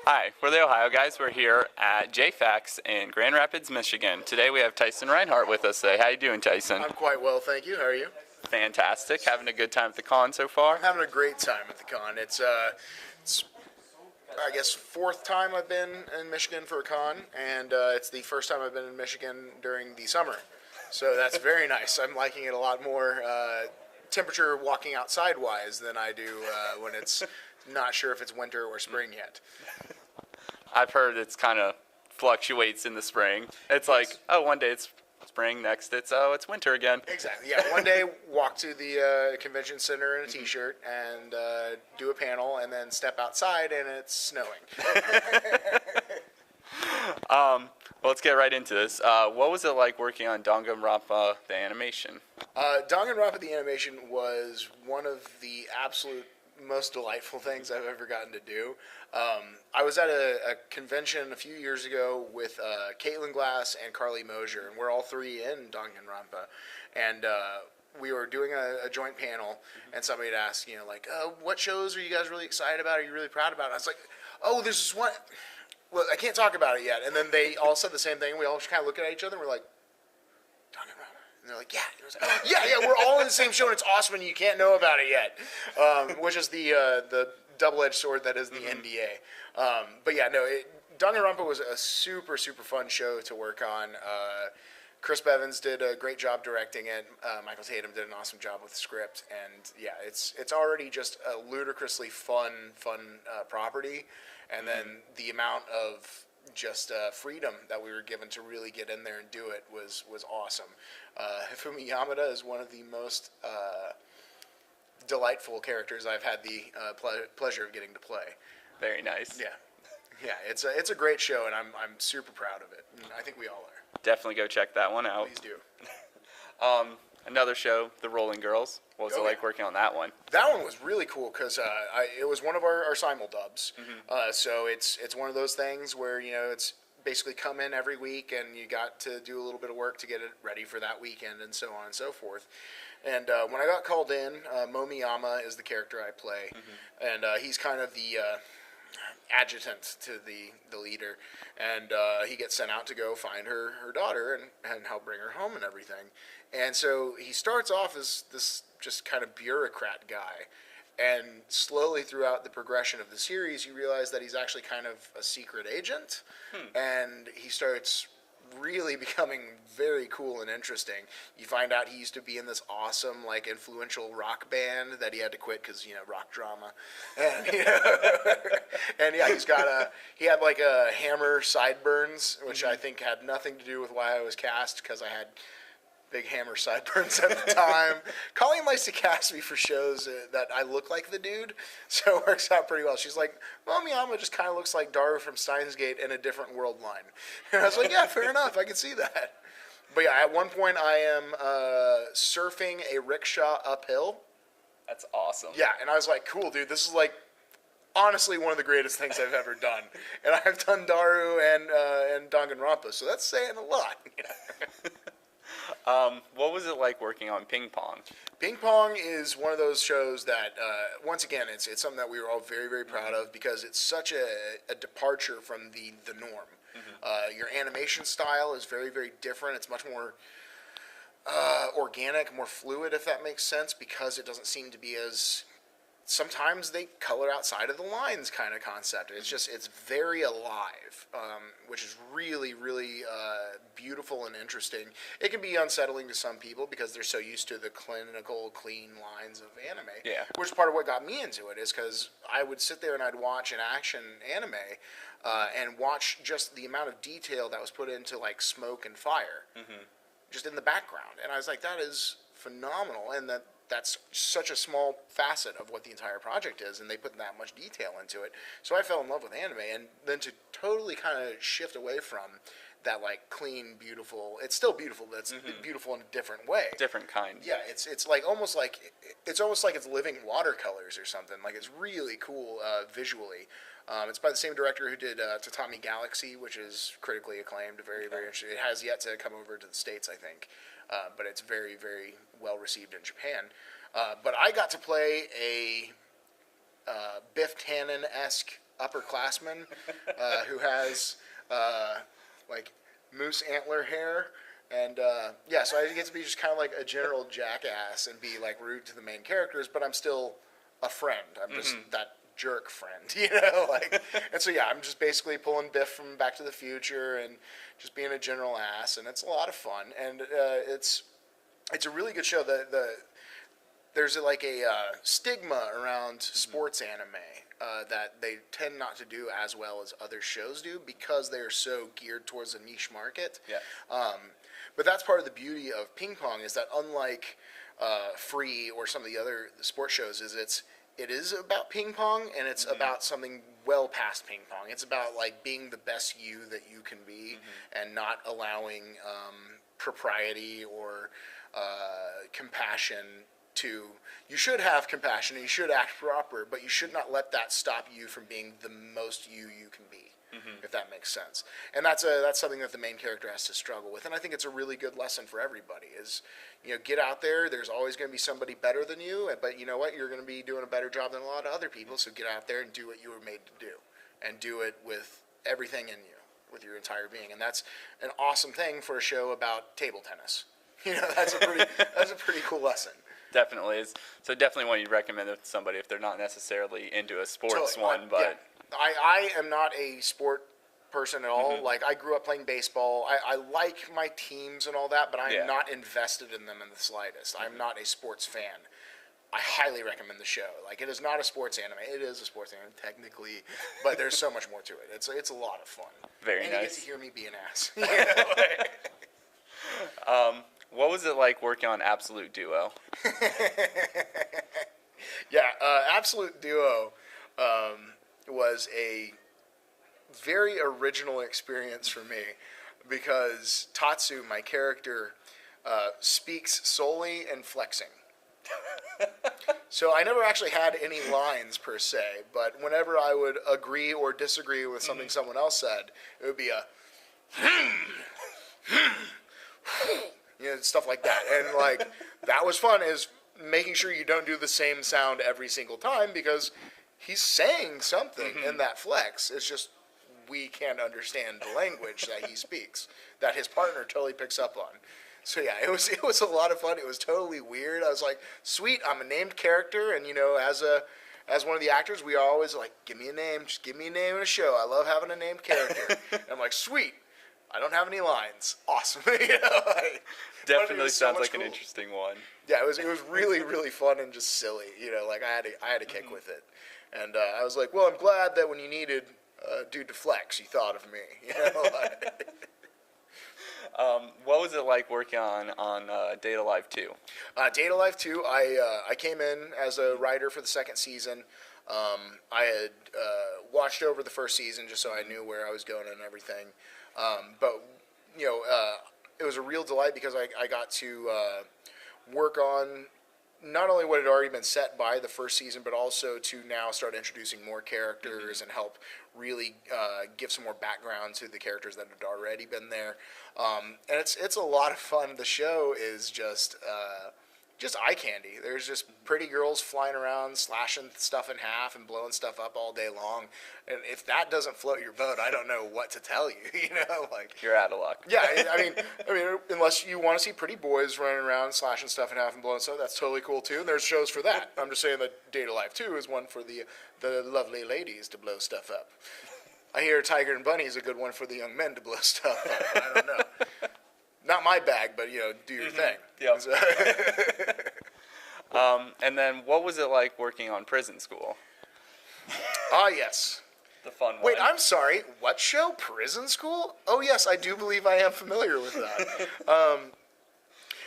Hi, we're the Ohio guys. We're here at JFAX in Grand Rapids, Michigan. Today we have Tyson Rinehart with us today. How you doing, Tyson? I'm quite well, thank you. How are you? Fantastic. Having a good time at the con so far? I'm having a great time at the con. It's I guess fourth time I've been in Michigan for a con, and it's the first time I've been in Michigan during the summer. So that's very nice. I'm liking it a lot more temperature walking outside wise than I do when it's not sure if it's winter or spring yet. I've heard it's kind of fluctuates in the spring. It's like, oh, one day it's spring, next it's winter again. Exactly. Yeah. One day walk to the convention center in a t-shirt and do a panel, and then step outside and it's snowing. Well, let's get right into this. What was it like working on Danganronpa, the animation? Danganronpa the animation was one of the absolute most delightful things I've ever gotten to do. I was at a convention a few years ago with Caitlin Glass and Carly Mosier, and we're all three in Danganronpa. And we were doing a joint panel, and somebody had asked, what shows are you guys really excited about? Are you really proud about? And I was like, oh, there's this one. Well, I can't talk about it yet. And then they all said the same thing. We all just kind of looked at each other, and we're like, and they're like, yeah. And I was like, yeah, we're all in the same show, and it's awesome, and you can't know about it yet, which is the double-edged sword that is the NDA. But yeah, no, Danganronpa was a super, super fun show to work on. Chris Bevins did a great job directing it. Michael Tatum did an awesome job with the script, and yeah, it's already just a ludicrously fun property, and then the amount of just freedom that we were given to really get in there and do it was awesome. Hifumi Yamada is one of the most delightful characters I've had the pleasure of getting to play. Very nice. Yeah, it's a great show, and I'm super proud of it. And I think we all are. Definitely go check that one out. Please do. Another show, The Rolling Girls. What was it like working on that one? That one was really cool because it was one of our simuldubs. So it's one of those things where it's basically come in every week, and you got to do a little bit of work to get it ready for that weekend, and so on and so forth. And when I got called in, Momiyama is the character I play, and he's kind of the adjutant to the leader, and he gets sent out to go find her daughter and help bring her home and everything. And so he starts off as this just kind of bureaucrat guy, and slowly throughout the progression of the series, you realize that he's actually kind of a secret agent, and he starts really becoming very cool and interesting. You find out he used to be in this awesome, influential rock band that he had to quit because rock drama, and and yeah, he had a hammer sideburns, which I think had nothing to do with why I was cast, because I had big hammer sideburns at the time. Colleen likes to cast me for shows that I look like the dude, so it works out pretty well. She's like, Momiyama just kind of looks like Daru from Steins Gate in a different world line. And I was like, yeah, fair enough, I can see that. But yeah, at one point I am surfing a rickshaw uphill. That's awesome. Yeah, and I was like, cool, dude, this is honestly one of the greatest things I've ever done. And I've done Daru and Danganronpa, so that's saying a lot. What was it like working on Ping Pong? Ping Pong is one of those shows that, once again, it's something that we were all very, very proud of, because it's such a departure from the norm. Your animation style is very, very different. It's much more organic, more fluid, if that makes sense, because it doesn't seem to be as... Sometimes they color outside of the lines kind of concept. It's very alive, which is really, really beautiful and interesting. It can be unsettling to some people because they're so used to the clinical, clean lines of anime. Yeah. Which is part of what got me into it, is because I would sit there and I'd watch an action anime and watch just the amount of detail that was put into smoke and fire, just in the background. And I was like, that is phenomenal, and that's such a small facet of what the entire project is, and they put that much detail into it. So I fell in love with anime, and then to totally kind of shift away from that clean, beautiful. It's still beautiful, but it's beautiful in a different way. Different kind. Yeah, it's almost like it's living watercolors or something. It's really cool visually. It's by the same director who did Tatami Galaxy, which is critically acclaimed, very, very interesting. It has yet to come over to the States, I think, but it's very, very well received in Japan. But I got to play a Biff Tannen-esque upperclassman who has like moose antler hair. And so I get to be just kind of like a general jackass and be like rude to the main characters, but I'm still a friend. I'm just that jerk friend, and so I'm just basically pulling Biff from Back to the Future and just being a general ass, and it's a lot of fun, and it's a really good show. There's like a stigma around sports anime that they tend not to do as well as other shows do because they are so geared towards a niche market. Yeah. But that's part of the beauty of Ping Pong is that unlike Free or some of the other sports shows, it is about ping pong, and it's about something well past ping pong. It's about like being the best you that you can be, and not allowing propriety or compassion to. You should have compassion and you should act proper, but you should not let that stop you from being the most you can be. If that makes sense. And that's something that the main character has to struggle with. And I think it's a really good lesson for everybody is, get out there. There's always going to be somebody better than you, but you know what? You're going to be doing a better job than a lot of other people. So get out there and do what you were made to do, and do it with everything in you, with your entire being. And that's an awesome thing for a show about table tennis. That's a pretty cool lesson. Definitely is. So definitely one you'd recommend it to somebody if they're not necessarily into a sports one, but. Yeah. I am not a sport person at all. Like, I grew up playing baseball. I like my teams and all that, but I'm not invested in them in the slightest. I'm not a sports fan. I highly recommend the show. Like, it is not a sports anime. It is a sports anime, technically, but there's so much more to it. It's a lot of fun. Very and nice. You get to hear me be an ass. What was it like working on Absolute Duo? Absolute Duo was a very original experience for me because Tatsu, my character, speaks solely in flexing. So I never actually had any lines per se, but whenever I would agree or disagree with something someone else said, it would be a stuff like that. And like that was fun, is making sure you don't do the same sound every single time because he's saying something in that flex. It's just we can't understand the language that he speaks, that his partner totally picks up on. So it was a lot of fun. It was totally weird. I was like, sweet, I'm a named character, and as one of the actors, we are always like, give me a name, just give me a name in a show. I love having a named character. And I'm like, sweet, I don't have any lines. Awesome. Definitely sounds like an interesting one. Yeah, it was really, really fun and just silly. Like I had a kick with it. And I was like, well, I'm glad that when you needed a dude to flex, you thought of me. What was it like working on Data Live 2? Data Live 2, I came in as a writer for the second season. I had watched over the first season just so I knew where I was going and everything. But it was a real delight because I got to work on not only what had already been set by the first season, but also to now start introducing more characters and help really give some more background to the characters that had already been there. And it's a lot of fun. The show is just eye candy. There's just pretty girls flying around, slashing stuff in half and blowing stuff up all day long. And if that doesn't float your boat, I don't know what to tell you. You're out of luck. Yeah, I mean, unless you want to see pretty boys running around, slashing stuff in half and blowing stuff, that's totally cool too. And there's shows for that. I'm just saying that Data Life 2 is one for the lovely ladies to blow stuff up. I hear Tiger and Bunny is a good one for the young men to blow stuff up. I don't know. Not my bag, but do your thing. Yeah. And then, what was it like working on Prison School? Yes. The fun one. Wait, I'm sorry. What show? Prison School? Oh, yes, I do believe I am familiar with that.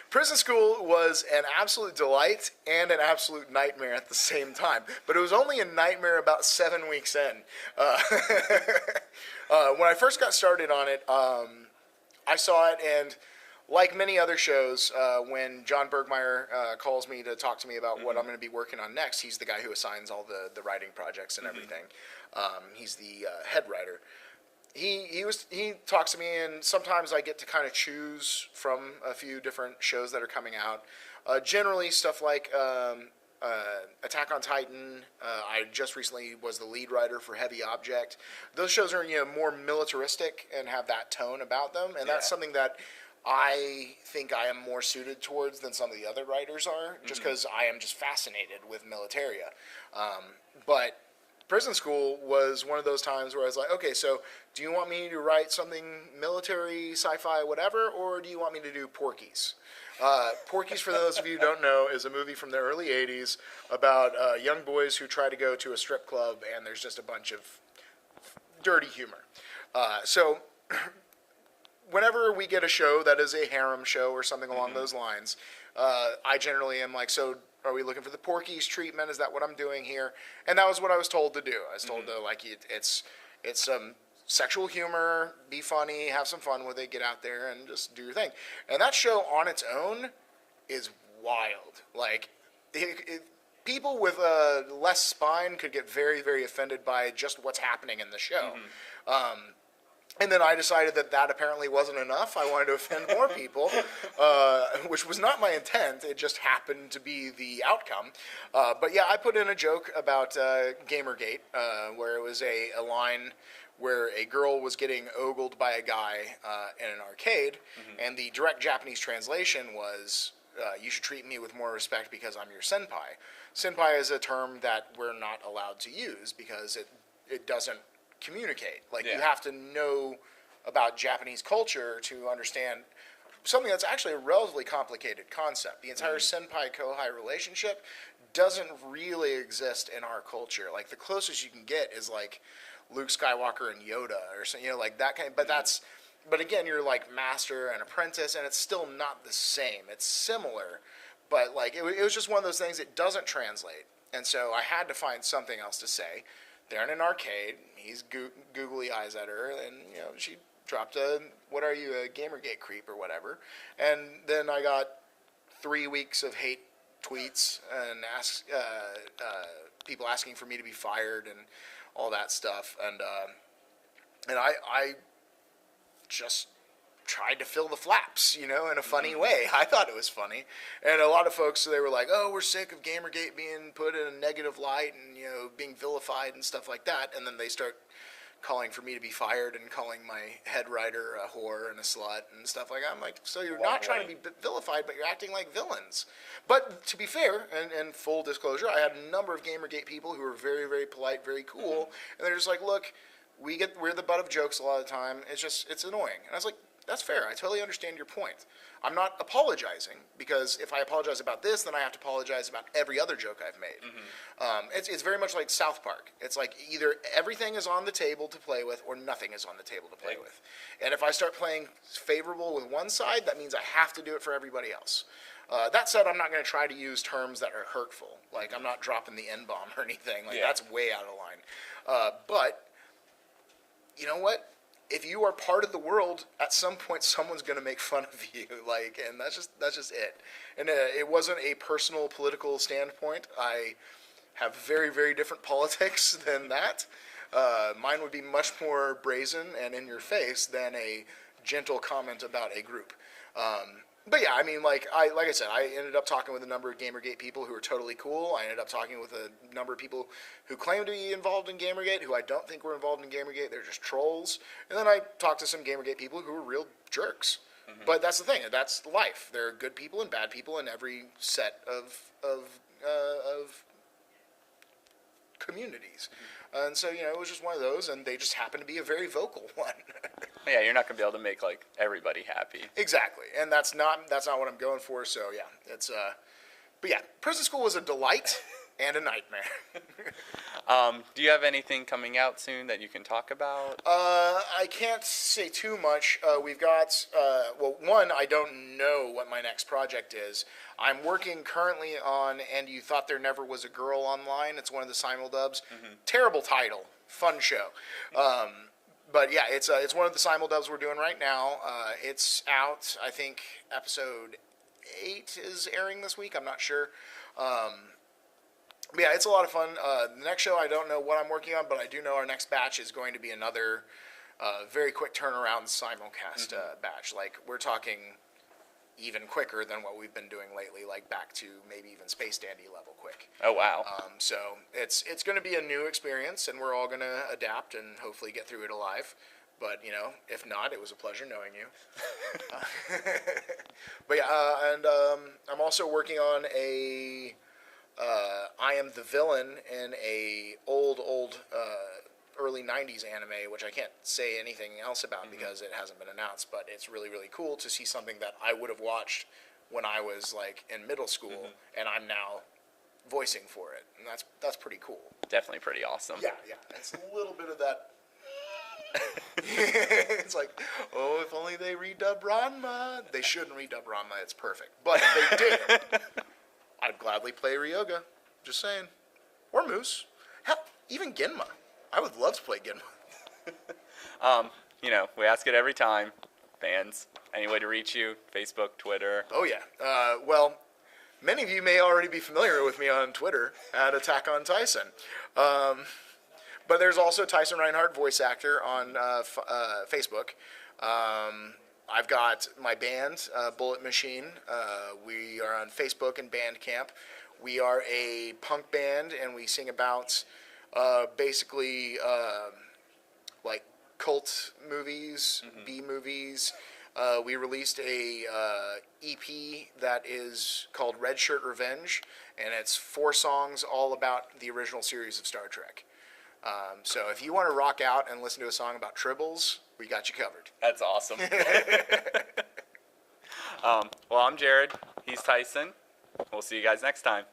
Prison School was an absolute delight and an absolute nightmare at the same time. But it was only a nightmare about 7 weeks in. When I first got started on it, I saw it, and like many other shows, when John Bergmeyer calls me to talk to me about what I'm going to be working on next, he's the guy who assigns all the writing projects and everything. He's the head writer. He talks to me, and sometimes I get to kind of choose from a few different shows that are coming out. Generally, stuff like Attack on Titan. I just recently was the lead writer for Heavy Object. Those shows are more militaristic and have that tone about them, and that's something that I think I am more suited towards than some of the other writers are, just because I am just fascinated with militaria. But Prison School was one of those times where I was like, okay, so do you want me to write something military, sci-fi, whatever, or do you want me to do Porky's? Porky's, for those of you who don't know, is a movie from the early 80s about young boys who try to go to a strip club, and there's just a bunch of dirty humor. So whenever we get a show that is a harem show or something along those lines, I generally am like, so are we looking for the Porky's treatment? Is that what I'm doing here? And that was what I was told to do. I was told to, like, it's some sexual humor, be funny, have some fun with it, get out there and just do your thing. And that show on its own is wild. Like, people with less spine could get very, very offended by just what's happening in the show. And then I decided that apparently wasn't enough. I wanted to offend more people, which was not my intent. It just happened to be the outcome. But yeah, I put in a joke about Gamergate, where it was a line where a girl was getting ogled by a guy in an arcade, and the direct Japanese translation was, you should treat me with more respect because I'm your senpai. Senpai is a term that we're not allowed to use because it doesn't communicate. Like, you have to know about Japanese culture to understand something that's actually a relatively complicated concept. The entire senpai-kohai relationship doesn't really exist in our culture. Like, the closest you can get is like Luke Skywalker and Yoda or something, like that kind. But again, you're like master and apprentice, and it's still not the same. It's similar, but like it was just one of those things that doesn't translate. And so I had to find something else to say. They're in an arcade. He's googly eyes at her, and she dropped a "What are you, a Gamergate creep or whatever?" And then I got 3 weeks of hate tweets and people asking for me to be fired and all that stuff, and I just tried to fill the flaps, in a funny way. I thought it was funny. And a lot of folks, they were like, oh, we're sick of Gamergate being put in a negative light and, being vilified and stuff like that. And then they start calling for me to be fired and calling my head writer a whore and a slut and stuff like that. I'm like, so you're not trying to be vilified, but you're acting like villains. But to be fair, and full disclosure, I had a number of Gamergate people who were very, very polite, very cool. And they're just like, look, we're the butt of jokes a lot of the time. It's annoying. And I was like, that's fair. I totally understand your point. I'm not apologizing, because if I apologize about this, then I have to apologize about every other joke I've made. It's very much like South Park. It's like either everything is on the table to play with or nothing is on the table to play with. And if I start playing favorable with one side, that means I have to do it for everybody else. That said, I'm not going to try to use terms that are hurtful. Like, I'm not dropping the N-bomb or anything. Like, that's way out of line. But you know what? If you are part of the world, at some point someone's going to make fun of you, and that's just it. And it wasn't a personal political standpoint. I have very, very different politics than that. Mine would be much more brazen and in your face than a gentle comment about a group. But yeah, I mean, like I said, I ended up talking with a number of Gamergate people who were totally cool. I ended up talking with a number of people who claim to be involved in Gamergate, who I don't think were involved in Gamergate. They're just trolls. And then I talked to some Gamergate people who were real jerks. But that's the thing. That's life. There are good people and bad people in every set of communities. And so, it was just one of those, and they just happened to be a very vocal one. Yeah, you're not going to be able to make, like, everybody happy. Exactly. And that's not what I'm going for, so yeah. But yeah, Prison School was a delight and a nightmare. Do you have anything coming out soon that you can talk about? I can't say too much. We've got, one, I don't know what my next project is. I'm working currently on And You Thought There Never Was a Girl Online. It's one of the simuldubs. Terrible title. Fun show. But yeah, it's one of the simuldubs we're doing right now. It's out, I think, episode 8 is airing this week. I'm not sure. But yeah, it's a lot of fun. The next show, I don't know what I'm working on, but I do know our next batch is going to be another very quick turnaround simulcast batch. Like, we're talking even quicker than what we've been doing lately, like back to maybe even Space Dandy level quick. Oh, wow. So it's going to be a new experience, and we're all going to adapt and hopefully get through it alive. But, you know, if not, it was a pleasure knowing you. But yeah, and I'm also working on I am the villain in a old early 90s anime, which I can't say anything else about because it hasn't been announced, but it's really, really cool to see something that I would have watched when I was like in middle school, and I'm now voicing for it, and that's pretty cool. Definitely pretty awesome. Yeah, it's a little bit of that. It's like, oh, if only they redubbed Ranma. They shouldn't redub Ranma, it's perfect. But if they did, I'd gladly play Ryoga. Just saying. Or Moose. Hell, even Genma. I would love to play Genma. You know, we ask it every time. Fans, any way to reach you? Facebook, Twitter? Oh, yeah. Well, many of you may already be familiar with me on Twitter at Attack on Tyson. But there's also Tyson Rinehart, voice actor, on Facebook. I've got my band, Bullet Machine. We are on Facebook and Bandcamp. We are a punk band, and we sing about basically like cult movies, B movies. We released a EP that is called Red Shirt Revenge, and it's 4 songs all about the original series of Star Trek. So if you want to rock out and listen to a song about tribbles, we got you covered. That's awesome. Well, I'm Jared. He's Tyson. We'll see you guys next time.